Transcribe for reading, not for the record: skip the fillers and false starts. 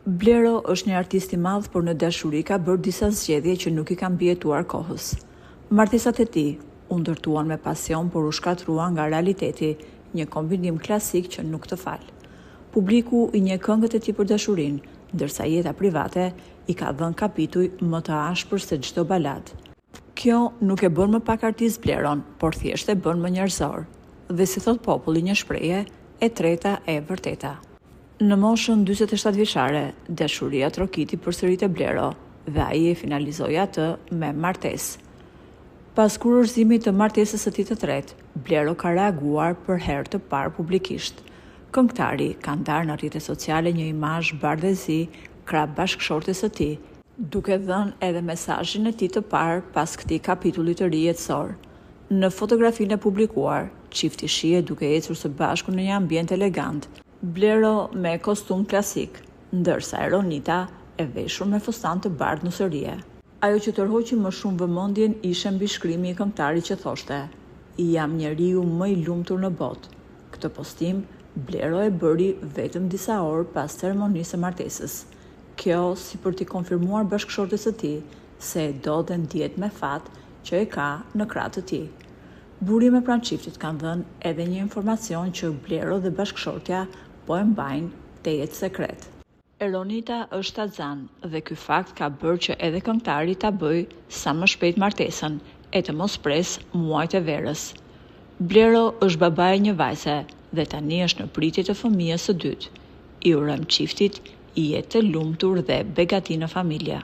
Blero është një artist i madh, por në dashuri ka bërë disa zgjedhje që nuk i kanë mbijetuar kohës. Martesat e tij u ndërtuan me pasion, por u shkatruan nga realiteti, një kombinim klasik që nuk të fal. Publiku i njeh këngët e tij për dashurinë, ndërsa jeta private i ka dhënë kapituj më të ashpër se çdo baladë. Kjo nuk e bën më pak artist Bleron, por thjesht e bën më njerëzor. Dhe si thot populli një shprehje, e treta e vërteta. Në moshën 47 vjeçare, dashuria trokiti përsëri te Blero dhe ai e finalizoi atë me martesë. Pas kurorëzimit të martesës së tij të tretë, Blero ka reaguar për herë të parë publikisht. Këngëtari ka ndarë në rrjetet sociale një imazh bardhëzi krah bashkëshortes së tij, duke dhënë edhe mesazhin e tij të parë pas këtij kapitulli të ri jetësor. Në fotografinë e publikuar, çifti shihet duke ecur së bashku në një ambient elegant. Blero me kostum klasik, ndërsa Eronita e veshur me fustan të bardhë nuserie. Ajo që tërhoqi më shumë vëmendjen ishte mbishkrimi i këngëtarit që thoshte: "Jam njeriu më i lumtur në botë." Këtë postim Blero e bëri vetëm disa orë pas ceremonisë së martesës. Kjo si për t'i konfirmuar bashkëshortes së tij se e do dhe ndihet me fat që e ka në krah të tij. Burime pranë çiftit kanë dhënë edhe një informacion që Blero dhe bashkëshortja po e mbajnë te jetë sekret. Eronita është Tazan dhe ky fakt ka bërë që edhe këngëtari ta bëjë sa më shpejt martesën e të mos pres muajt e verës. Blero është babai i një vajze dhe tani është në pritje të fëmijës së dytë. I urojmë çiftit jetë të lumtur dhe begati në familje.